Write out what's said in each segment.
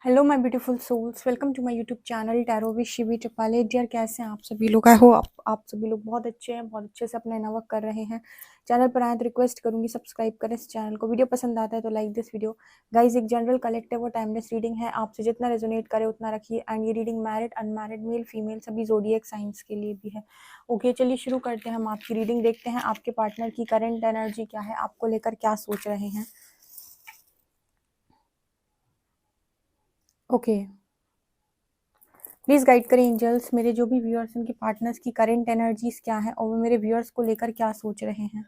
Hello my beautiful souls, welcome to my YouTube channel tarot with Shivi Tapale. Dear, कैसे हैं आप सभी लोग? आई होप आप सभी लोग बहुत अच्छे हैं, बहुत अच्छे से अपना इनवर्क कर रहे हैं। चैनल पर आए तो रिक्वेस्ट करूंगी सब्सक्राइब करें इस चैनल को। वीडियो पसंद आता है तो लाइक दिस वीडियो। गाइज, एक जनरल कलेक्टिव और टाइमलेस रीडिंग है, आपसे जितना रेजोनेट करे उतना रखिए। एंड ये reading married, unmarried, male female सभी जोडिएक साइंस के लिए भी है। ओके, चलिए शुरू करते हैं। हम आपकी रीडिंग देखते हैं आपके पार्टनर की करंट एनर्जी क्या है, आपको लेकर क्या सोच रहे हैं। ओके, प्लीज गाइड करें एंजल्स, मेरे जो भी व्यूअर्स उनके पार्टनर्स की करंट एनर्जीज क्या है और वो मेरे व्यूअर्स को लेकर क्या सोच रहे हैं।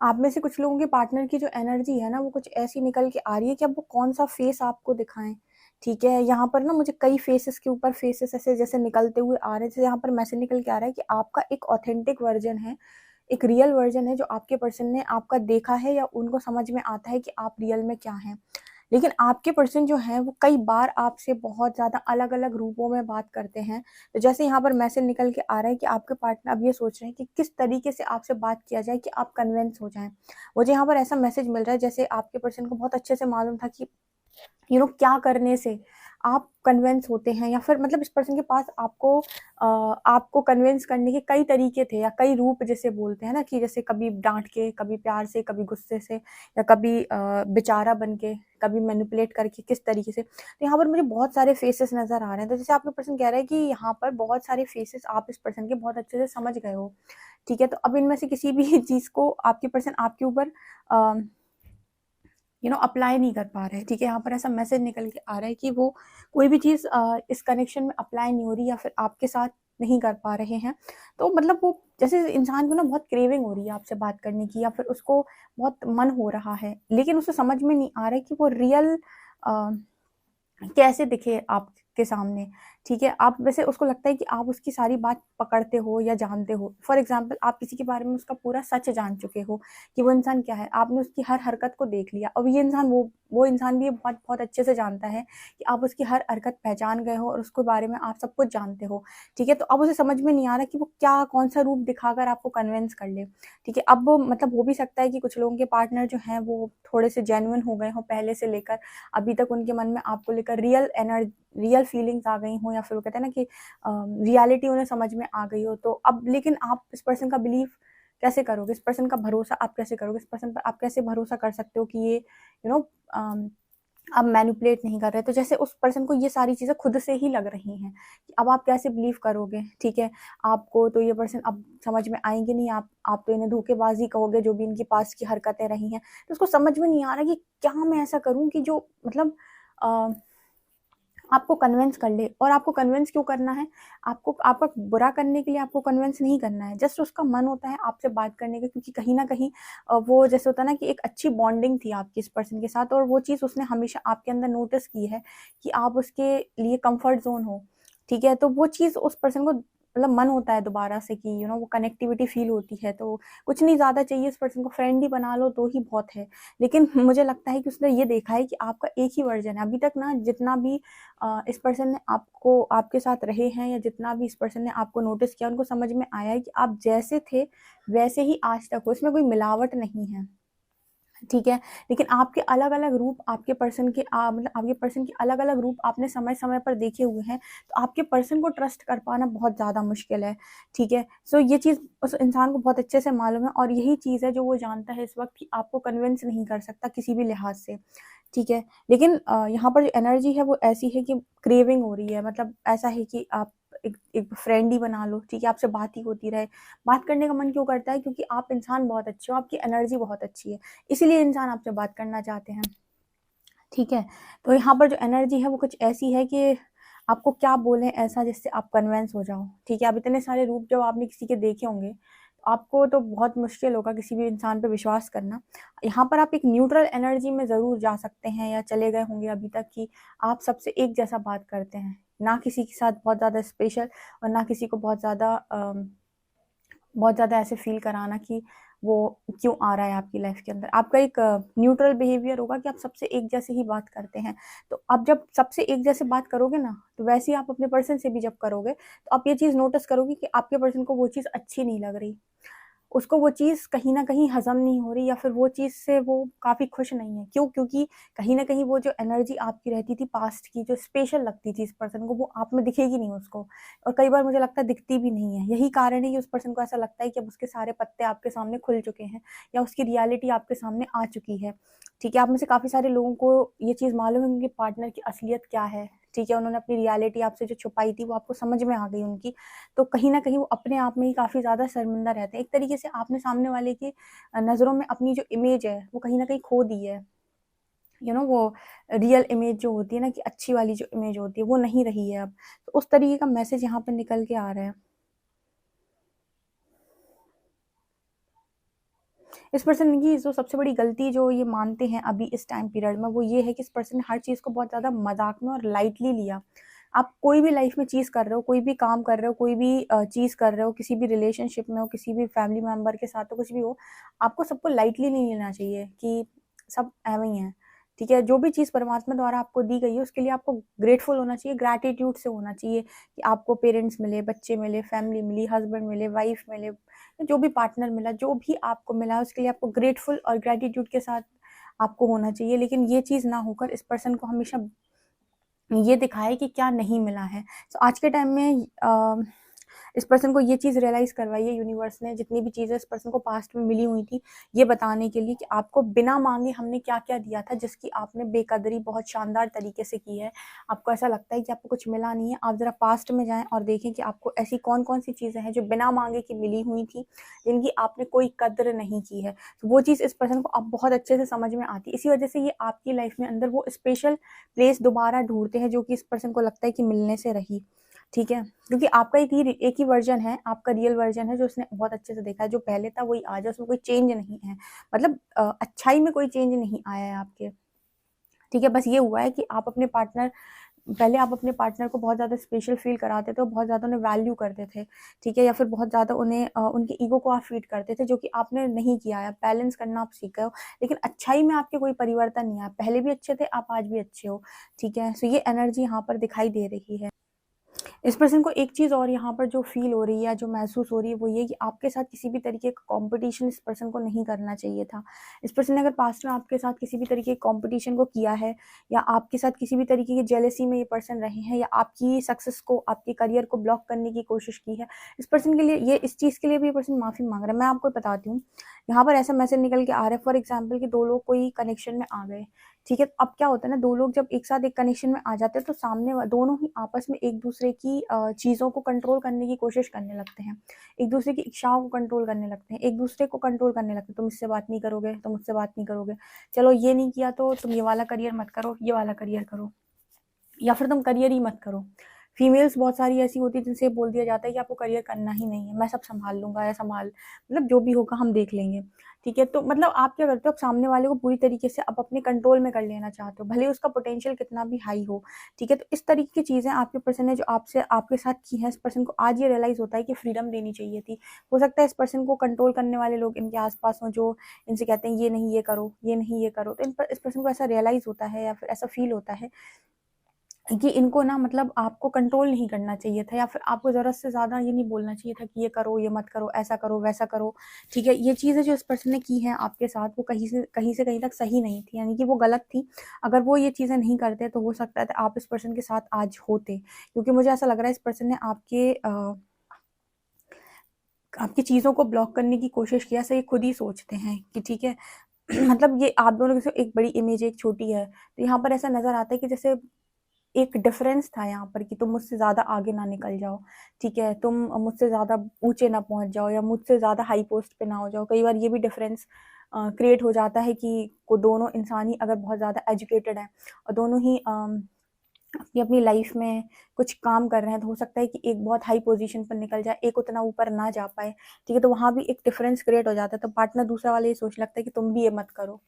आप में से कुछ लोगों के पार्टनर की जो एनर्जी है ना, वो कुछ ऐसी निकल के आ रही है कि अब वो कौन सा फेस आपको दिखाएं। ठीक है, यहाँ पर ना मुझे कई फेसेस के ऊपर फेसेस ऐसे जैसे निकलते हुए आ रहे हैं। जैसे यहाँ पर मैसेज निकल के आ रहा है कि आपका एक ऑथेंटिक वर्जन है, एक रियल वर्जन है जो आपके पर्सन ने आपका देखा है, या उनको समझ में आता है कि आप रियल में क्या हैं। लेकिन आपके पर्सन जो है वो कई बार आपसे बहुत ज़्यादा अलग अलग रूपों में बात करते हैं। तो जैसे यहाँ पर मैसेज निकल के आ रहा है कि आपके पार्टनर अब ये सोच रहे हैं कि किस तरीके से आपसे बात किया जाए कि आप कन्विंस हो जाएं। मुझे यहाँ पर ऐसा मैसेज मिल रहा है जैसे आपके पर्सन को बहुत अच्छे से मालूम था कि क्या करने से आप कन्विंस होते हैं, या फिर मतलब इस पर्सन के पास आपको कन्विंस करने के कई तरीके थे या कई रूप, जैसे बोलते हैं ना कि जैसे कभी डांट के, कभी प्यार से, कभी गुस्से से, या कभी बेचारा बन के, कभी मैनिपुलेट करके, किस तरीके से। तो यहाँ पर मुझे बहुत सारे फेसेस नजर आ रहे हैं। तो जैसे आपके पर्सन कह रहे हैं कि यहाँ पर बहुत सारे फेसेस आप इस पर्सन के बहुत अच्छे से समझ गए हो। ठीक है, तो अब इनमें से किसी भी चीज को आपके पर्सन आपके ऊपर अप्लाई नहीं कर पा रहे। ठीक है, यहाँ पर ऐसा मैसेज निकल के आ रहा है कि वो कोई भी चीज़ इस कनेक्शन में अप्लाई नहीं हो रही, या फिर आपके साथ नहीं कर पा रहे हैं। तो मतलब वो जैसे इंसान को ना बहुत क्रेविंग हो रही है आपसे बात करने की, या फिर उसको बहुत मन हो रहा है, लेकिन उसे समझ में नहीं आ रहा है कि वो रियल कैसे दिखे आपके सामने। ठीक है, आप वैसे उसको लगता है कि आप उसकी सारी बात पकड़ते हो या जानते हो। फॉर एग्जाम्पल, आप किसी के बारे में उसका पूरा सच जान चुके हो कि वो इंसान क्या है, आपने उसकी हर हरकत को देख लिया। अब ये इंसान वो इंसान भी ये बहुत बहुत अच्छे से जानता है कि आप उसकी हर हरकत पहचान गए हो और उसके बारे में आप सब कुछ जानते हो। ठीक है, तो अब उसे समझ में नहीं आ रहा कि वो क्या कौन सा रूप दिखाकर आपको कन्विंस कर ले। ठीक है, अब मतलब हो भी सकता है कि कुछ लोगों के पार्टनर जो हैं वो थोड़े से जेन्युइन हो गए हों पहले से लेकर अभी तक, उनके मन में आपको लेकर रियल फीलिंग्स आ गई हो, या फिर वो कहते हैं ना कि रियलिटी उन्हें समझ में आ गई हो। तो अब लेकिन आप इस पर्सन का बिलीव कैसे करोगे, इस पर्सन का भरोसा आप कैसे करोगे, इस पर्सन पर आप कैसे भरोसा कर सकते हो कि ये यू नो अब मैनिपुलेट नहीं कर रहे। तो जैसे उस पर्सन को ये सारी चीज़ें खुद से ही लग रही हैं कि अब आप कैसे बिलीव करोगे। ठीक है, आपको तो ये पर्सन अब समझ में आएंगे नहीं, आप तो इन्हें धोखेबाजी कहोगे, जो भी इनकी पास की हरकतें रही हैं। तो उसको समझ में नहीं आ रहा कि क्या मैं ऐसा करूं कि जो मतलब अ, आपको कन्विंस कर ले। और आपको कन्विंस क्यों करना है? आपको आपका बुरा करने के लिए आपको कन्विंस नहीं करना है, जस्ट उसका मन होता है आपसे बात करने का, क्योंकि कहीं ना कहीं वो जैसे होता है ना कि एक अच्छी बॉन्डिंग थी आपकी इस पर्सन के साथ, और वो चीज़ उसने हमेशा आपके अंदर नोटिस की है कि आप उसके लिए कंफर्ट जोन हो। ठीक है, तो वो चीज़ उस पर्सन को मतलब मन होता है दोबारा से कि वो कनेक्टिविटी फील होती है। तो कुछ नहीं ज़्यादा चाहिए, इस पर्सन को फ्रेंड ही बना लो तो ही बहुत है। लेकिन मुझे लगता है कि उसने ये देखा है कि आपका एक ही वर्जन है अभी तक ना, जितना भी इस पर्सन ने आपको आपके साथ रहे हैं, या जितना भी इस पर्सन ने आपको नोटिस किया, उनको समझ में आया है कि आप जैसे थे वैसे ही आज तक हो, इसमें कोई मिलावट नहीं है। ठीक है, लेकिन आपके अलग अलग रूप, आपके पर्सन के मतलब आपके पर्सन के अलग अलग रूप आपने समय समय पर देखे हुए हैं। तो आपके पर्सन को ट्रस्ट कर पाना बहुत ज़्यादा मुश्किल है। ठीक है, सो ये चीज़ उस इंसान को बहुत अच्छे से मालूम है, और यही चीज़ है जो वो जानता है इस वक्त कि आपको कन्विंस नहीं कर सकता किसी भी लिहाज से। ठीक है, लेकिन यहाँ पर जो एनर्जी है वो ऐसी है कि क्रेविंग हो रही है, मतलब ऐसा है कि आप एक फ्रेंड ही बना लो। ठीक है, आपसे बात ही होती रहे। बात करने का मन क्यों करता है? क्योंकि आप इंसान बहुत अच्छे हो, आपकी एनर्जी बहुत अच्छी है, इसीलिए इंसान आपसे बात करना चाहते हैं। ठीक है, तो यहाँ पर जो एनर्जी है वो कुछ ऐसी है कि आपको क्या बोलें ऐसा जिससे आप कन्विंस हो जाओ। ठीक है, अब इतने सारे रूप जब आपने किसी के देखे होंगे, तो आपको तो बहुत मुश्किल होगा किसी भी इंसान पे विश्वास करना। यहाँ पर आप एक न्यूट्रल एनर्जी में ज़रूर जा सकते हैं, या चले गए होंगे अभी तक कि आप सबसे एक जैसा बात करते हैं। ना किसी के साथ बहुत ज़्यादा स्पेशल और ना किसी को बहुत ज़्यादा ऐसे फ़ील कराना कि वो क्यों आ रहा है आपकी लाइफ़ के अंदर। आपका एक न्यूट्रल बिहेवियर होगा कि आप सबसे एक जैसे ही बात करते हैं। तो आप जब सबसे एक जैसे बात करोगे ना, तो वैसे ही आप अपने पर्सन से भी जब करोगे, तो आप ये चीज़ नोटिस करोगे कि आपके पर्सन को वो चीज़ अच्छी नहीं लग रही। उसको वो चीज़ कहीं न कहीं हज़म नहीं हो रही या फिर वो चीज़ से वो काफ़ी खुश नहीं है। क्यों? क्योंकि कहीं न कहीं वो जो एनर्जी आपकी रहती थी पास्ट की, जो स्पेशल लगती थी इस पर्सन को, वो आप में दिखेगी नहीं उसको और कई बार मुझे लगता है दिखती भी नहीं है। यही कारण है कि उस पर्सन को ऐसा लगता है कि अब उसके सारे पत्ते आपके सामने खुल चुके हैं या उसकी रियलिटी आपके सामने आ चुकी है। ठीक है? आप में से काफ़ी सारे लोगों को ये चीज़ मालूम है उनके पार्टनर की असलियत क्या है। ठीक है? उन्होंने अपनी रियलिटी आपसे जो छुपाई थी, वो आपको समझ में आ गई उनकी। तो कहीं न कहीं वो अपने आप में ही काफ़ी ज़्यादा शर्मिंदा रहते हैं। एक तरीके से आपने सामने वाले की नज़रों में अपनी जो इमेज है, वो कहीं न कहीं खो दी है। वो रियल इमेज जो होती है ना कि अच्छी वाली जो इमेज होती है, वो नहीं रही है अब। तो उस तरीके का मैसेज यहाँ पे निकल के आ रहा है। इस पर्सन की जो सबसे बड़ी गलती जो ये मानते हैं अभी इस टाइम पीरियड में, वो ये है कि इस पर्सन ने हर चीज़ को बहुत ज़्यादा मज़ाक में और लाइटली लिया। आप कोई भी लाइफ़ में चीज़ कर रहे हो, कोई भी काम कर रहे हो, कोई भी चीज़ कर रहे हो, किसी भी रिलेशनशिप में हो, किसी भी फैमिली मेंबर के साथ हो, कुछ भी हो, आपको सबको लाइटली नहीं लेना चाहिए कि सब एवं ही है। ठीक है? जो भी चीज़ परमात्मा द्वारा आपको दी गई है, उसके लिए आपको ग्रेटफुल होना चाहिए, ग्रैटिट्यूड से होना चाहिए कि आपको पेरेंट्स मिले, बच्चे मिले, फैमिली मिली, हस्बैंड मिले, वाइफ मिले, जो भी पार्टनर मिला, जो भी आपको मिला उसके लिए आपको ग्रेटफुल और ग्रैटिट्यूड के साथ आपको होना चाहिए। लेकिन ये चीज़ ना होकर इस पर्सन को हमेशा ये दिखाए कि क्या नहीं मिला है। तो आज के टाइम में इस पर्सन को ये चीज़ रियलाइज़ करवाई है यूनिवर्स ने, जितनी भी चीज़ें इस पर्सन को पास्ट में मिली हुई थी, ये बताने के लिए कि आपको बिना माँगे हमने क्या-क्या दिया था, जिसकी आपने बेकदरी बहुत शानदार तरीके से की है। आपको ऐसा लगता है कि आपको कुछ मिला नहीं है, आप ज़रा पास्ट में जाएँ और देखें कि आपको ऐसी कौन-कौन सी चीज़ें हैं जो बिना माँगे की मिली हुई थी, जिनकी आपने कोई कद्र नहीं की है। तो वो चीज़ इस पर्सन को अब बहुत अच्छे से समझ में आती है। इसी वजह से ये आपकी लाइफ़ में अंदर वो स्पेशल प्लेस दोबारा ढूँढते हैं जो कि इस पर्सन को लगता है कि मिलने से रही। ठीक है? क्योंकि आपका एक ही वर्ज़न है, आपका रियल वर्ज़न है जो उसने बहुत अच्छे से देखा है, जो पहले था वही आज है, उसमें कोई चेंज नहीं है। मतलब अच्छाई में कोई चेंज नहीं आया है आपके। ठीक है? बस ये हुआ है कि पहले आप अपने पार्टनर को बहुत ज़्यादा स्पेशल फ़ील कराते थे और बहुत ज़्यादा उन्हें वैल्यू करते थे, ठीक है? या फिर बहुत ज़्यादा उनके ईगो को आप फ़ीड करते थे, जो कि आपने नहीं किया है। बैलेंस करना आप सीख गए हो, लेकिन अच्छाई में आपके कोई परिवर्तन नहीं आया। पहले भी अच्छे थे, आप आज भी अच्छे हो, ठीक है? सो ये एनर्जी यहाँ पर दिखाई दे रही है। इस पर्सन को एक चीज़ और यहाँ पर जो फ़ील हो रही है, जो महसूस हो रही है, वो ये कि आपके साथ किसी भी तरीके का कॉम्पिटिशन इस पर्सन को नहीं करना चाहिए था। इस पर्सन ने अगर पास्ट में आपके साथ किसी भी तरीके के कॉम्पिटिशन को किया है या आपके साथ किसी भी तरीके की जेलसी में ये पर्सन रहे हैं या आपकी सक्सेस को, आपके करियर को ब्लॉक करने की कोशिश की है, इस पर्सन के लिए ये इस चीज़ के लिए भी ये पर्सन माफ़ी माँग रहा है। मैं आपको बताती हूँ, यहाँ पर ऐसा मैसेज निकल के आ रहा है फॉर एग्ज़ाम्पल कि 2 लोग कोई कनेक्शन में आ गए, ठीक है? तो अब क्या होता है ना 2 लोग जब एक साथ एक कनेक्शन में आ जाते हैं तो दोनों ही आपस में एक-दूसरे की चीज़ों को कंट्रोल करने की कोशिश करने लगते हैं। एक-दूसरे की इच्छाओं को कंट्रोल करने लगते हैं, एक-दूसरे को कंट्रोल करने लगते हैं, तुम इससे बात नहीं करोगे, तुम मुझसे बात नहीं करोगे, चलो ये नहीं किया तो तुम ये वाला करियर मत करो, ये वाला करियर करो। या फिर तुम करियर ही मत करो। फीमेल्स बहुत सारी ऐसी होती हैं जिनसे बोल दिया जाता है कि आपको करियर करना ही नहीं है, मैं सब सँभाल लूँगा या मतलब जो भी होगा हम देख लेंगे, ठीक है? तो मतलब आप क्या करते हो, आप सामने वाले को पूरी तरीके से आप अपने कंट्रोल में कर लेना चाहते हो, भले ही उसका पोटेंशियल कितना भी हाई हो, ठीक है? तो इस तरीके की चीज़ें आपके पर्सन ने जो आपके साथ की हैं, इस पर्सन को आज ये रियलाइज़ होता है कि फ्रीडम देनी चाहिए थी। हो सकता है इस पर्सन को कंट्रोल करने वाले लोग इनके आस-पास हों जो इनसे कहते हैं ये नहीं ये करो, ये नहीं ये करो, तो इस पर्सन को ऐसा रियलाइज़ होता है या फिर ऐसा फ़ील होता है कि इनको ना मतलब आपको कंट्रोल नहीं करना चाहिए था या फिर आपको ज़रूरत से ज़्यादा ये नहीं बोलना चाहिए था कि ये करो, ये मत करो, ऐसा करो, वैसा करो, ठीक है? ये चीज़ें जो इस पर्सन ने की हैं आपके साथ वो कहीं तक सही नहीं थी, यानी कि वो गलत थी। अगर वो ये चीज़ें नहीं करते तो हो सकता है आप इस पर्सन के साथ आज होते। क्योंकि मुझे ऐसा लग रहा है इस पर्सन ने आपकी चीज़ों को ब्लॉक करने की कोशिश की है, ऐसा ये खुद ही सोचते हैं कि ठीक है मतलब ये आप दोनों की जो एक बड़ी इमेज है, एक छोटी है। तो यहाँ पर ऐसा नज़र आता है कि जैसे एक डिफरेंस था यहाँ पर कि तुम मुझसे ज़्यादा आगे ना निकल जाओ, ठीक है? तुम मुझसे ज़्यादा ऊँचे ना पहुँच जाओ या मुझसे ज़्यादा हाई पोस्ट पे ना हो जाओ। कई बार ये भी डिफरेंस क्रिएट हो जाता है कि को दोनों इंसान ही अगर बहुत ज़्यादा एजुकेटेड हैं और दोनों ही अपनी-अपनी लाइफ़ में कुछ काम कर रहे हैं, तो हो सकता है कि एक बहुत हाई पोज़ीशन पर निकल जाए, एक उतना ऊपर ना जा पाए, ठीक है? तो वहाँ भी एक डिफरेंस क्रिएट हो जाता है, तो पार्टनर दूसरा वाला ये सोचने लगता है कि तुम भी ये मत करो।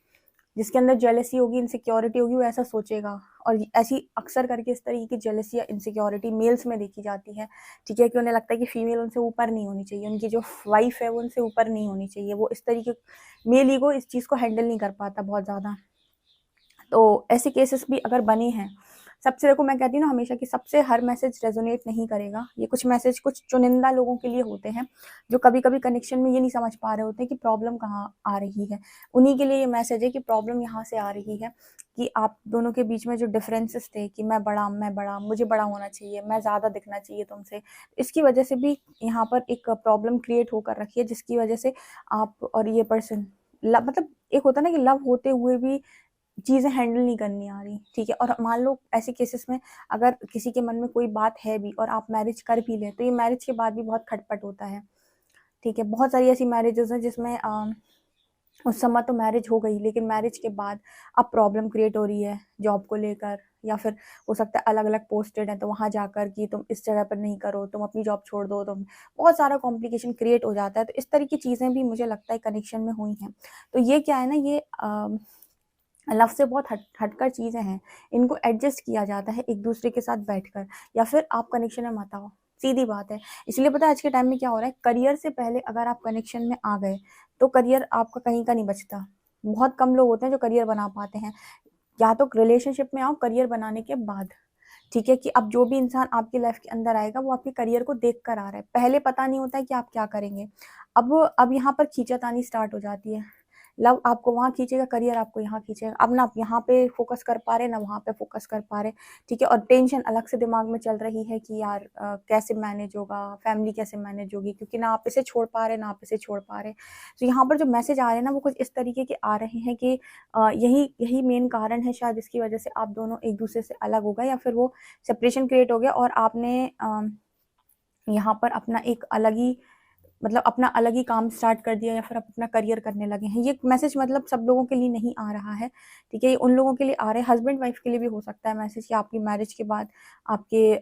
जिसके अंदर जेलसी होगी, इनसिक्योरिटी होगी, वो ऐसा सोचेगा। और ऐसी अक्सर करके इस तरीके की जेलसी या इनसिक्योरिटी मेल्स में देखी जाती है, ठीक है, कि उन्हें लगता है कि फीमेल उनसे ऊपर नहीं होनी चाहिए, उनकी जो वाइफ है वो उनसे ऊपर नहीं होनी चाहिए। वो इस तरीके मेल ईगो इस चीज़ को हैंडल नहीं कर पाता बहुत ज़्यादा। तो ऐसे केसेस भी अगर बने हैं, सबसे देखो मैं कहती हूँ ना हमेशा कि सबसे हर मैसेज रेजोनेट नहीं करेगा। ये कुछ मैसेज कुछ चुनिंदा लोगों के लिए होते हैं जो कभी कभी कनेक्शन में ये नहीं समझ पा रहे होते कि प्रॉब्लम कहाँ आ रही है। उन्हीं के लिए ये मैसेज है कि प्रॉब्लम यहाँ से आ रही है कि आप दोनों के बीच में जो डिफरेंसेस थे कि मैं बड़ा, मुझे बड़ा होना चाहिए, मैं ज़्यादा दिखना चाहिए तुमसे, इसकी वजह से भी यहाँ पर एक प्रॉब्लम क्रिएट होकर रखी है, जिसकी वजह से आप और ये पर्सन मतलब एक होता है ना कि लव होते हुए भी चीज़ें हैंडल नहीं करनी आ रही, ठीक है। और मान लो ऐसे केसेस में अगर किसी के मन में कोई बात है भी और आप मैरिज कर भी लें, तो ये मैरिज के बाद भी बहुत खटपट होता है, ठीक है। बहुत सारी ऐसी मैरिजेस हैं जिसमें उस समय तो मैरिज हो गई, लेकिन मैरिज के बाद अब प्रॉब्लम क्रिएट हो रही है जॉब को लेकर, या फिर हो सकता है अलग अलग पोस्टेड है तो वहाँ जाकर कि तुम इस जगह पर नहीं करो, तुम अपनी जॉब छोड़ दो, तुम बहुत सारा कॉम्प्लिकेशन क्रिएट हो जाता है। तो इस तरह की चीज़ें भी मुझे लगता है कनेक्शन में हुई हैं। तो ये क्या है ना, ये लव से बहुत हटकर चीज़ें हैं, इनको एडजस्ट किया जाता है एक दूसरे के साथ बैठकर, या फिर आप कनेक्शन में मत आओ, सीधी बात है। इसलिए पता है आज के टाइम में क्या हो रहा है, करियर से पहले अगर आप कनेक्शन में आ गए तो करियर आपका कहीं का नहीं बचता। बहुत कम लोग होते हैं जो करियर बना पाते हैं। या तो रिलेशनशिप में आओ करियर बनाने के बाद, ठीक है, कि अब जो भी इंसान आपकी लाइफ के अंदर आएगा वो आपके करियर को देख कर आ रहा है, पहले पता नहीं होता है कि आप क्या करेंगे। अब यहाँ पर खींचातानी स्टार्ट हो जाती है। लव आपको वहाँ खींचेगा, करियर आपको यहाँ खींचेगा। अब ना आप यहाँ पे फोकस कर पा रहे, ना वहाँ पे फोकस कर पा रहे, ठीक है। और टेंशन अलग से दिमाग में चल रही है कि यार कैसे मैनेज होगा, फैमिली कैसे मैनेज होगी, क्योंकि ना आप इसे छोड़ पा रहे, ना आप इसे छोड़ पा रहे। तो यहाँ पर जो मैसेज आ रहे हैं ना वो कुछ इस तरीके के आ रहे हैं कि यही यही मेन कारण है शायद इसकी वजह से आप दोनों एक दूसरे से अलग हो गए, या फिर वो सेपरेशन क्रिएट हो गया और आपने यहाँ पर अपना एक अलग ही मतलब अपना अलग ही काम स्टार्ट कर दिया, या फिर आप अपना करियर करने लगे हैं। ये मैसेज मतलब सब लोगों के लिए नहीं आ रहा है, ठीक है। ये उन लोगों के लिए आ रहा है, हस्बैंड वाइफ के लिए भी हो सकता है मैसेज कि आपकी मैरिज के बाद आपके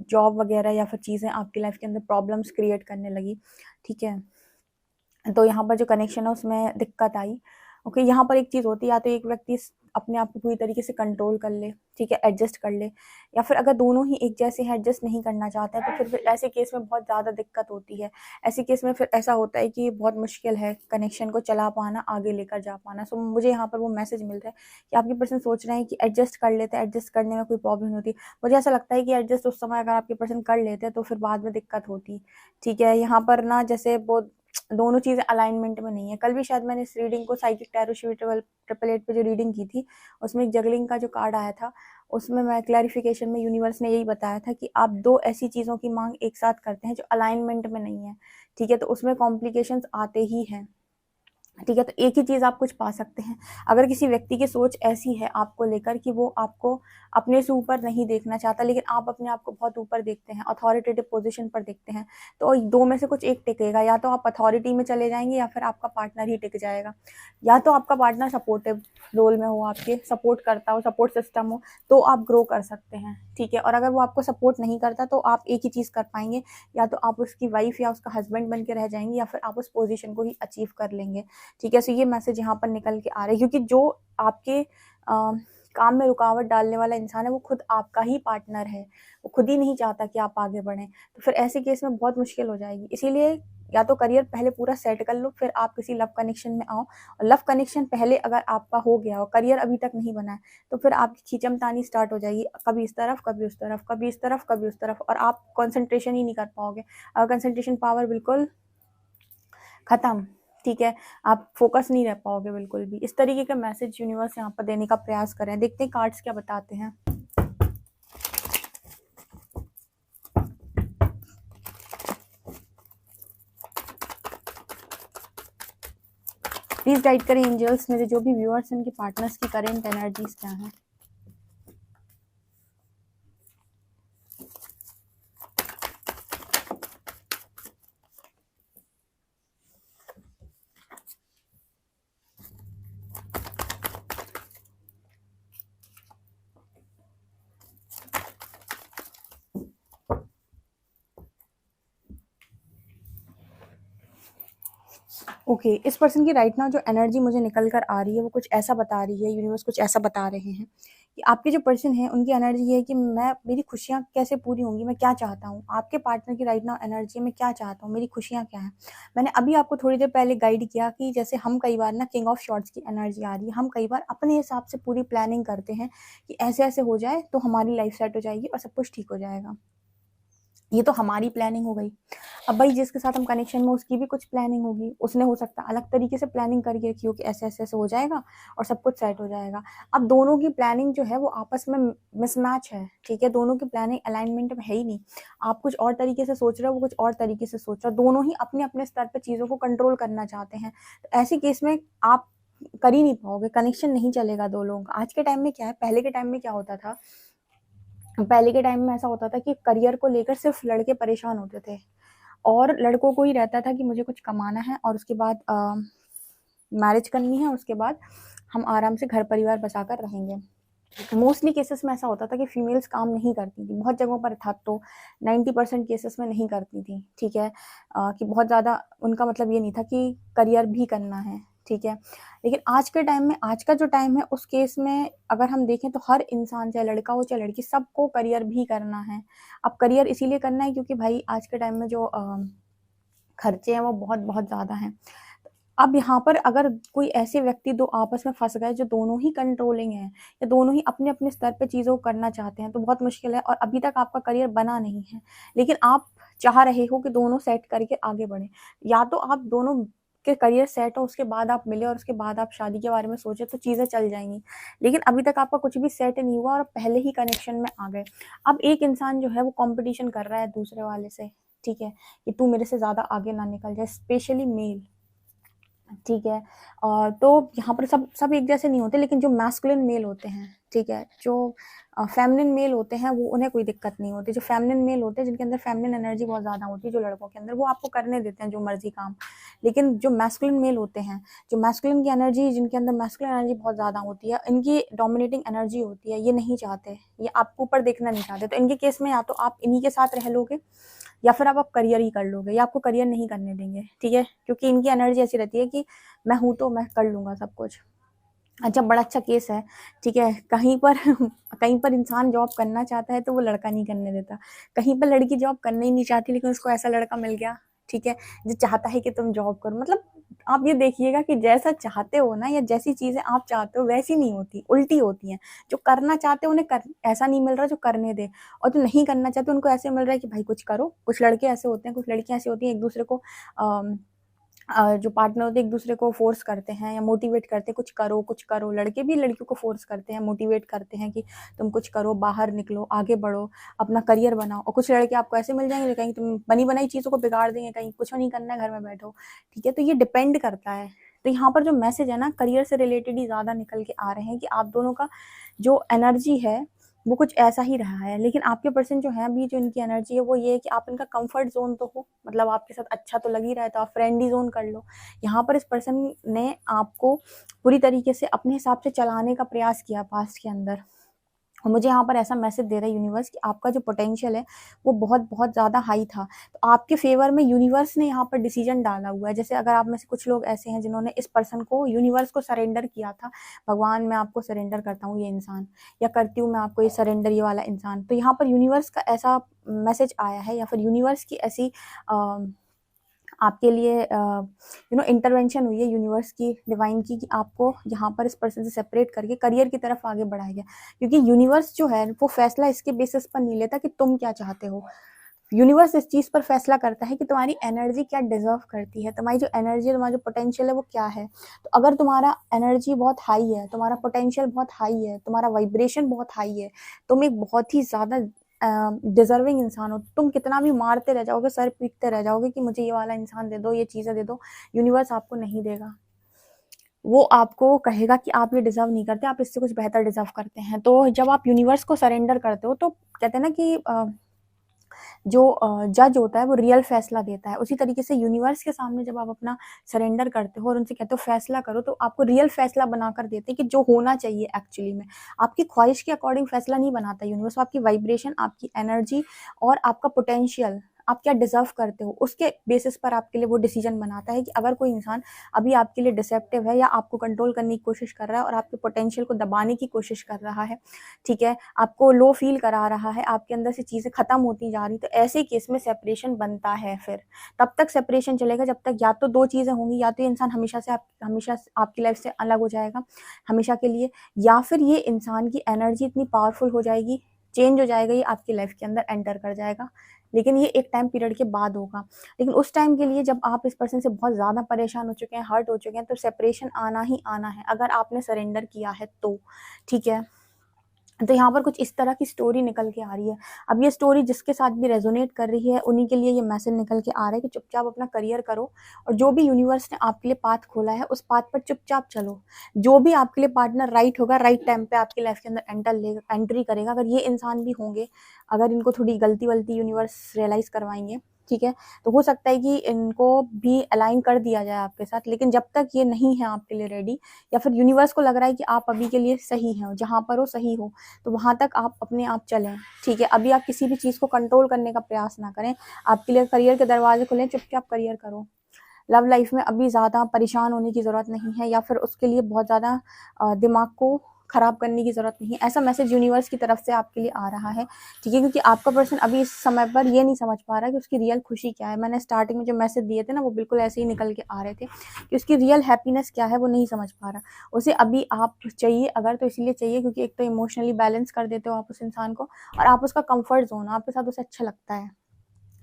जॉब वगैरह या फिर चीज़ें आपकी लाइफ के अंदर प्रॉब्लम्स क्रिएट करने लगी, ठीक है। तो यहाँ पर जो कनेक्शन है उसमें दिक्कत आई। ओके, यहाँ पर एक चीज़ होती है, या तो एक व्यक्ति अपने आप को पूरी तरीके से कंट्रोल कर ले, ठीक है, एडजस्ट कर ले, या फिर अगर दोनों ही एक जैसे हैं, एडजस्ट नहीं करना चाहते हैं, तो फिर ऐसे केस में बहुत ज़्यादा दिक्कत होती है। ऐसे केस में फिर ऐसा होता है कि बहुत मुश्किल है कनेक्शन को चला पाना, आगे लेकर जा पाना। सो मुझे यहाँ पर वो मैसेज मिल रहा है कि आपके पर्सन सोच रहे हैं कि एडजस्ट कर लेते हैं, एडजस्ट करने में कोई प्रॉब्लम नहीं होती। मुझे ऐसा लगता है कि एडजस्ट उस समय अगर आपके पर्सन कर लेते हैं तो फिर बाद में दिक्कत होती, ठीक है। यहाँ पर ना जैसे वो दोनों चीज़ें अलाइनमेंट में नहीं है। कल भी शायद मैंने इस रीडिंग को साइकिक टैरो शीट 888 पे जो रीडिंग की थी, उसमें एक जगलिंग का जो कार्ड आया था, उसमें मैं क्लैरिफिकेशन में यूनिवर्स ने यही बताया था कि आप 2 ऐसी चीज़ों की माँग एक साथ करते हैं जो अलाइनमेंट में नहीं है, ठीक है, तो उसमें कॉम्प्लिकेशंस आते ही हैं। ठीक है, तो एक ही चीज़ आप कुछ पा सकते हैं। अगर किसी व्यक्ति की सोच ऐसी है आपको लेकर कि वो आपको अपने से ऊपर नहीं देखना चाहता, लेकिन आप अपने आप को बहुत ऊपर देखते हैं, अथॉरिटेटिव पोजीशन पर देखते हैं, तो दो में से कुछ एक टिकेगा। या तो आप अथॉरिटी में चले जाएंगे, या फिर आपका पार्टनर ही टिक जाएगा। या तो आपका पार्टनर सपोर्टिव रोल में हो, आपके सपोर्ट करता हो, सपोर्ट सिस्टम हो, तो आप ग्रो कर सकते हैं, ठीक है। और अगर वो आपको सपोर्ट नहीं करता तो आप एक ही चीज़ कर पाएंगे, या तो आप उसकी वाइफ या उसका हस्बैंड बन के रह जाएंगे, या फिर आप उस पोजीशन को ही अचीव कर लेंगे, ठीक है। सो ये मैसेज यहाँ पर निकल के आ रहा है, क्योंकि जो आपके काम में रुकावट डालने वाला इंसान है वो खुद आपका ही पार्टनर है, वो खुद ही नहीं चाहता कि आप आगे बढ़ें, तो फिर ऐसे केस में बहुत मुश्किल हो जाएगी। इसीलिए या तो करियर पहले पूरा सेट कर लो, फिर आप किसी लव कनेक्शन में आओ। और लव कनेक्शन पहले अगर आपका हो गया और करियर अभी तक नहीं बना है, तो फिर आपकी खींचमतानी स्टार्ट हो जाएगी, कभी इस तरफ, कभी उस तरफ, कभी इस तरफ, कभी उस तरफ, और आप कंसंट्रेशन ही नहीं कर पाओगे। कंसंट्रेशन पावर बिल्कुल खत्म, ठीक है, आप फोकस नहीं रह पाओगे बिल्कुल भी। इस तरीके का मैसेज यूनिवर्स यहाँ पर देने का प्रयास करें। देखते हैं कार्ड्स क्या बताते हैं। प्लीज गाइड करें एंजल्स, मेरे जो भी व्यूअर्स हैं उनके पार्टनर्स की करेंट एनर्जीज क्या है। ओके, इस पर्सन की राइट नाउ जो एनर्जी मुझे निकल कर आ रही है वो कुछ ऐसा बता रही है, यूनिवर्स कुछ ऐसा बता रहे हैं कि आपके जो पर्सन है उनकी एनर्जी ये है कि मेरी खुशियाँ कैसे पूरी होंगी, मैं क्या चाहता हूँ। आपके पार्टनर की राइट नाउ एनर्जी है मैं क्या चाहता हूँ, मेरी खुशियाँ क्या हैं। मैंने अभी आपको थोड़ी देर पहले गाइड किया कि जैसे हम कई बार ना किंग ऑफ शॉर्ट्स की एनर्जी आ रही है, हम कई बार अपने हिसाब से पूरी प्लानिंग करते हैं कि ऐसे-ऐसे हो जाए तो हमारी लाइफ सेट हो जाएगी और सब कुछ ठीक हो जाएगा। ये तो हमारी प्लानिंग हो गई। अब भाई जिसके साथ हम कनेक्शन में उसकी भी कुछ प्लानिंग होगी, उसने हो सकता है अलग तरीके से प्लानिंग करके रखी हो कि ऐसे-ऐसे हो जाएगा और सब कुछ सेट हो जाएगा। अब दोनों की प्लानिंग जो है वो आपस में मिसमैच है, ठीक है? दोनों की प्लानिंग अलाइनमेंट में है ही नहीं। आप कुछ और तरीके से सोच रहे हो, वो कुछ और तरीके से सोच रहा है। दोनों ही अपने-अपने स्तर पे चीज़ों को कंट्रोल करना चाहते हैं। तो ऐसे केस में आप कर ही नहीं पाओगे, कनेक्शन नहीं चलेगा 2 लोगों का। आज के टाइम में क्या है, पहले के टाइम में क्या होता था, पहले के टाइम में ऐसा होता था कि करियर को लेकर सिर्फ लड़के परेशान होते थे और लड़कों को ही रहता था कि मुझे कुछ कमाना है और उसके बाद मैरिज करनी है, उसके बाद हम आराम से घर परिवार बसाकर रहेंगे। मोस्टली केसेस में ऐसा होता था कि फीमेल्स काम नहीं करती थी, बहुत जगहों पर था तो 90% केसेस में नहीं करती थी, ठीक है? कि बहुत ज़्यादा उनका मतलब ये नहीं था कि करियर भी करना है, ठीक है? लेकिन आज के टाइम में, आज का जो टाइम है उस केस में अगर हम देखें तो हर इंसान, चाहे लड़का हो चाहे लड़की, सबको करियर भी करना है। अब करियर इसीलिए करना है क्योंकि भाई आज के टाइम में जो खर्चे हैं वो बहुत-बहुत ज़्यादा हैं। अब यहाँ पर अगर कोई ऐसे व्यक्ति 2 आपस में फँस गए जो दोनों ही कंट्रोलिंग हैं या दोनों ही अपने-अपने स्तर पे चीज़ों को करना चाहते हैं, तो बहुत मुश्किल है और अभी तक आपका करियर बना नहीं है। लेकिन आप चाह रहे हो कि दोनों सेट करके आगे बढ़ें। या तो आप दोनों के करियर सेट हो, उसके बाद आप मिले और उसके बाद आप शादी के बारे में सोचें तो चीज़ें चल जाएँगी। लेकिन अभी तक आपका कुछ भी सेट नहीं हुआ और आप पहले ही कनेक्शन में आ गए। अब एक इंसान जो है वो कॉम्पिटिशन कर रहा है दूसरे वाले से, ठीक है? कि तू मेरे से ज़्यादा आगे ना निकल जाए, स्पेशली मेल। ठीक है। तो यहाँ पर सब सब एक जैसे नहीं होते लेकिन जो मैस्कुलिन मेल होते हैं, ठीक है? जो फेमिनिन मेल होते हैं वो उन्हें कोई दिक्कत नहीं होती। जो फेमिनिन मेल होते हैं जिनके अंदर फेमिनिन एनर्जी बहुत ज़्यादा होती है जो लड़कों के अंदर, वो आपको करने देते हैं जो मर्ज़ी काम। लेकिन जो मैस्कुलिन मेल होते हैं, जो मैस्कुलिन की एनर्जी जिनके अंदर मैस्कुलिन एनर्जी बहुत ज़्यादा होती है, इनकी डोमिनेटिंग एनर्जी होती है, ये नहीं चाहते, ये आपको ऊपर देखना नहीं चाहते। तो इनके केस में या तो आप इन्हीं के साथ रह लोगे या फिर अब आप करियर ही कर लोगे या आपको करियर नहीं करने देंगे, ठीक है? क्योंकि इनकी एनर्जी ऐसी रहती है कि मैं हूँ तो मैं कर लूँगा सब कुछ। अच्छा, बड़ा अच्छा केस है, ठीक है? कहीं पर कहीं पर इंसान जॉब करना चाहता है तो वो लड़का नहीं करने देता। कहीं पर लड़की जॉब करना ही नहीं चाहती लेकिन उसको ऐसा लड़का मिल गया, ठीक है? जो चाहता है कि तुम जॉब करो। मतलब आप ये देखिएगा कि जैसा चाहते हो ना या जैसी चीज़ें आप चाहते हो वैसी नहीं होती, उल्टी होती हैं। जो करना चाहते हो उन्हें कर ऐसा नहीं मिल रहा जो करने दें और जो नहीं करना चाहते उनको ऐसे मिल रहा है कि भाई कुछ करो। कुछ लड़के ऐसे होते हैं, कुछ लड़कियाँ ऐसी होती हैं एक-दूसरे को जो पार्टनर होते हैं एक-दूसरे को फ़ोर्स करते हैं या मोटिवेट करते हैं, कुछ करो। लड़के भी लड़कियों को फ़ोर्स करते हैं, मोटिवेट करते हैं कि तुम कुछ करो, बाहर निकलो, आगे बढ़ो, अपना करियर बनाओ और कुछ लड़के आपको ऐसे मिल जाएँगे जो कहेंगे तुम बनी-बनाई चीज़ों को बिगाड़ देंगे, कहीं कुछ नहीं करना है, घर में बैठो, ठीक है? तो ये डिपेंड करता है। तो यहाँ पर जो मैसेज है ना करियर से रिलेटेड ही ज़्यादा निकल के आ रहे हैं कि आप दोनों का जो एनर्जी है वो कुछ ऐसा ही रहा है। लेकिन आपके पर्सन जो हैं अभी जो इनकी एनर्जी है वो ये है कि आप इनका कम्फर्ट ज़ोन तो हो, मतलब आपके साथ अच्छा तो लग ही रहा है तो आप फ्रेंडली ज़ोन कर लो। यहाँ पर इस पर्सन ने आपको पूरी तरीके से अपने हिसाब से चलाने का प्रयास किया पास्ट के अंदर। और मुझे यहाँ पर ऐसा मैसेज दे रहा है यूनिवर्स कि आपका जो पोटेंशियल है वो बहुत-बहुत ज़्यादा हाई था। तो आपके फ़ेवर में यूनिवर्स ने यहाँ पर डिसीज़न डाला हुआ है। जैसे अगर आप में से कुछ लोग ऐसे हैं जिन्होंने इस पर्सन को यूनिवर्स को सरेंडर किया था, भगवान मैं आपको सरेंडर करता हूँ ये इंसान या करती हूँ मैं आपको ये सरेंडर ये वाला इंसान। तो यहाँ पर यूनिवर्स का ऐसा मैसेज आया है या फिर यूनिवर्स की ऐसी आपके लिए इंटरवेंशन हुई है यूनिवर्स की, डिवाइन की कि आपको यहाँ पर इस पर्सन से सेपरेट करके करियर की तरफ आगे बढ़ाया गया। क्योंकि यूनिवर्स जो है वो फैसला इसके बेसिस पर नहीं लेता कि तुम क्या चाहते हो। यूनिवर्स इस चीज़ पर फैसला करता है कि तुम्हारी एनर्जी क्या डिज़र्व करती है, तुम्हारी जो एनर्जी है, तुम्हारा जो पोटेंशियल है वो क्या है। तो अगर तुम्हारा एनर्जी बहुत हाई है, तुम्हारा पोटेंशियल बहुत हाई है, तुम्हारा वाइब्रेशन बहुत हाई है, तुम एक बहुत ही ज़्यादा डिज़र्विंग इंसान हो, तुम कितना भी मारते रह जाओगे, सर पीटते रह जाओगे कि मुझे ये वाला इंसान दे दो, ये चीज़ें दे दो, यूनिवर्स आपको नहीं देगा। वो आपको कहेगा कि आप ये डिज़र्व नहीं करते, आप इससे कुछ बेहतर डिज़र्व करते हैं। तो जब आप यूनिवर्स को सरेंडर करते हो तो कहते हैं ना कि जो जज होता है वो रियल फैसला देता है। उसी तरीके से यूनिवर्स के सामने जब आप अपना सरेंडर करते हो और उनसे कहते हो फैसला करो तो आपको रियल फैसला बनाकर देते हैं कि जो होना चाहिए एक्चुअली में। आपकी ख्वाहिश के अकॉर्डिंग फैसला नहीं बनाता यूनिवर्स, वो आपकी वाइब्रेशन, आपकी एनर्जी और आपका पोटेंशियल, आप क्या डिजर्व करते हो, उसके बेसिस पर आपके लिए वो डिसीजन बनाता है कि अगर कोई इंसान अभी आपके लिए डिसेप्टिव है या आपको कंट्रोल करने की कोशिश कर रहा है और आपके पोटेंशियल को दबाने की कोशिश कर रहा है, ठीक है, आपको लो फील करा रहा है, आपके अंदर से चीज़ें खत्म होती जा रही, तो ऐसे केस में सेपरेशन बनता है। फिर तब तक सेपरेशन चलेगा जब तक या तो दो चीज़ें होंगी, या तो ये इंसान हमेशा आपकी लाइफ से अलग हो जाएगा हमेशा के लिए, या फिर ये इंसान की एनर्जी इतनी पावरफुल हो जाएगी, चेंज हो जाएगा, ये आपकी लाइफ के अंदर एंटर कर जाएगा। लेकिन ये एक टाइम पीरियड के बाद होगा। लेकिन उस टाइम के लिए जब आप इस पर्सन से बहुत ज़्यादा परेशान हो चुके हैं, हर्ट हो चुके हैं, तो सेपरेशन आना ही आना है, अगर आपने सरेंडर किया है तो, ठीक है। तो यहाँ पर कुछ इस तरह की स्टोरी निकल के आ रही है। अब ये स्टोरी जिसके साथ भी रेजोनेट कर रही है, उन्हीं के लिए ये मैसेज निकल के आ रहा है कि चुपचाप अपना करियर करो, और जो भी यूनिवर्स ने आपके लिए पाथ खोला है उस पाथ पर चुपचाप चलो। जो भी आपके लिए पार्टनर राइट होगा, राइट टाइम पे आपकी लाइफ के अंदर एंट्री करेगा। अगर ये इंसान भी होंगे, अगर इनको थोड़ी गलती वलती यूनिवर्स रियलाइज करवाएंगे, ठीक है, तो हो सकता है कि इनको भी अलाइन कर दिया जाए आपके साथ। लेकिन जब तक ये नहीं है आपके लिए रेडी, या फिर यूनिवर्स को लग रहा है कि आप अभी के लिए सही हैं, जहाँ पर हो सही हो, तो वहाँ तक आप अपने आप चलें, ठीक है। अभी आप किसी भी चीज़ को कंट्रोल करने का प्रयास ना करें। आपके लिए करियर के दरवाजे खुले, चुपचाप करियर करो। लव लाइफ में अभी ज़्यादा परेशान होने की ज़रूरत नहीं है, या फिर उसके लिए बहुत ज़्यादा दिमाग को ख़राब करने की ज़रूरत नहीं है। ऐसा मैसेज यूनिवर्स की तरफ से आपके लिए आ रहा है, ठीक है, क्योंकि आपका पर्सन अभी इस समय पर ये नहीं समझ पा रहा कि उसकी रियल खुशी क्या है। मैंने स्टार्टिंग में जो मैसेज दिए थे ना, वो बिल्कुल ऐसे ही निकल के आ रहे थे कि उसकी रियल हैप्पीनेस क्या है वो नहीं समझ पा रहा। उसे अभी आप चाहिए अगर, तो इसीलिए चाहिए क्योंकि एक तो इमोशनली बैलेंस कर देते हो आप उस इंसान को, और आप उसका कंफर्ट जोन, आपके साथ उसे अच्छा लगता है।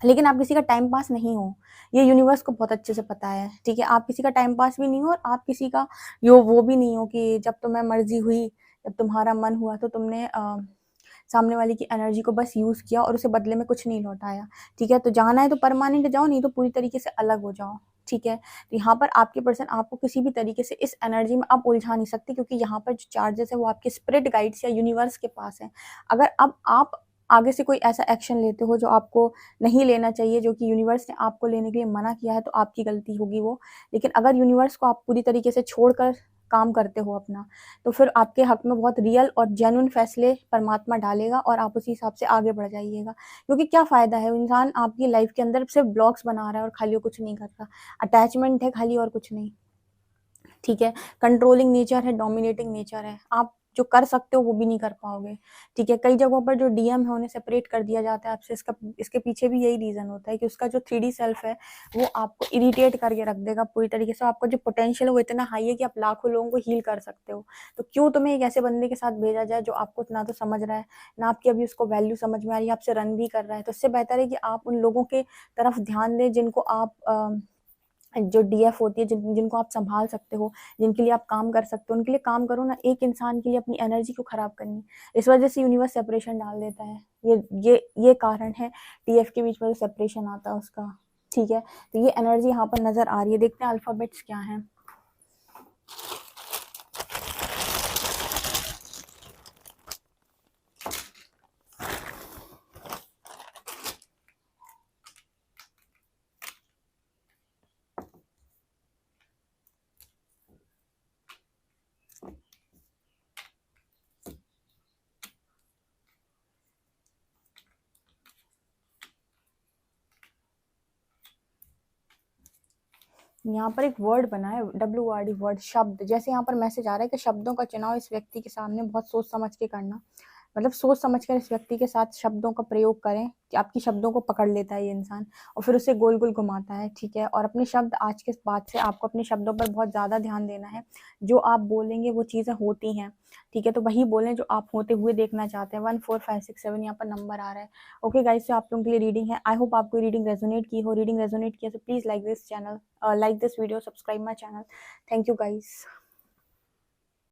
लेकिन आप किसी का टाइम पास नहीं हो, ये यूनिवर्स को बहुत अच्छे से पता है, ठीक है। आप किसी का टाइम पास भी नहीं हो, और आप किसी का वो भी नहीं हो कि जब तुम्हें मर्जी हुई, जब तुम्हारा मन हुआ तो तुमने सामने वाले की एनर्जी को बस यूज़ किया और उसे बदले में कुछ नहीं लौटाया, ठीक है। तो जाना है तो परमानेंट जाओ, नहीं तो पूरी तरीके से अलग हो जाओ, ठीक है। तो यहाँ पर आपके पर्सन आपको किसी भी तरीके से इस एनर्जी में आप उलझा नहीं सकते, क्योंकि यहाँ पर जो चार्जेस है वो आपके स्पिरिट गाइड्स या यूनिवर्स के पास है। अगर अब आप आगे से कोई ऐसा एक्शन लेते हो जो आपको नहीं लेना चाहिए, जो कि यूनिवर्स ने आपको लेने के लिए मना किया है, तो आपकी गलती होगी वो। लेकिन अगर यूनिवर्स को आप पूरी तरीके से छोड़कर काम करते हो अपना, तो फिर आपके हक में बहुत रियल और जेन्युइन फैसले परमात्मा डालेगा, और आप उसी हिसाब से आगे बढ़ जाइएगा। क्योंकि क्या फ़ायदा है, इंसान आपकी लाइफ के अंदर सिर्फ ब्लॉक्स बना रहा है और खाली वो कुछ नहीं कर रहा। अटैचमेंट है खाली, और कुछ नहीं, ठीक है। कंट्रोलिंग नेचर है, डोमिनेटिंग नेचर है, आप जो कर सकते हो वो भी नहीं कर पाओगे, ठीक है। कई जगहों पर जो डीएम है उन्हें सेपरेट कर दिया जाता है आपसे, इसके पीछे भी यही रीज़न होता है कि उसका जो 3D सेल्फ है वो आपको इरिटेट करके रख देगा पूरी तरीके से। आपका जो पोटेंशियल है वो इतना हाई है कि आप लाखों लोगों को हील कर सकते हो। तो क्यों तुम्हें एक ऐसे बंदे के साथ भेजा जाए जो आपको ना तो समझ रहा है, ना आपकी अभी उसको वैल्यू समझ में आ रही है, आपसे रन भी कर रहा है। तो इससे बेहतर है कि आप उन लोगों के तरफ ध्यान दें जिनको आप जो डीएफ होती है, जिनको आप संभाल सकते हो, जिनके लिए आप काम कर सकते हो, उनके लिए काम करो ना। एक इंसान के लिए अपनी एनर्जी को खराब करनी, इस वजह से यूनिवर्स सेपरेशन डाल देता है। ये कारण है डीएफ के बीच में जो सेपरेशन आता है उसका, ठीक है। तो ये एनर्जी यहाँ पर नजर आ रही है। देखते हैं अल्फाबेट्स क्या हैं। यहाँ पर एक वर्ड बना है, WRD वर्ड, शब्द। जैसे यहाँ पर मैसेज आ रहा है कि शब्दों का चुनाव इस व्यक्ति के सामने बहुत सोच समझ के करना। मतलब सोच समझकर इस व्यक्ति के साथ शब्दों का प्रयोग करें, कि आपकी शब्दों को पकड़ लेता है ये इंसान और फिर उसे गोल गोल घुमाता है, ठीक है। और अपने शब्द, आज के बाद से आपको अपने शब्दों पर बहुत ज़्यादा ध्यान देना है। जो आप बोलेंगे वो चीज़ें होती हैं, ठीक है। तो वही बोलें जो आप होते हुए देखना चाहते हैं। 14567 यहाँ पर नंबर आ रहा है। ओके गाइस, तो आप लोगों के लिए रीडिंग है। आई होप आपको रीडिंग रेजोनेट की हो। रीडिंग रेजोनेट किया तो please like this channel, like this video, subscribe my channel. Thank you guys.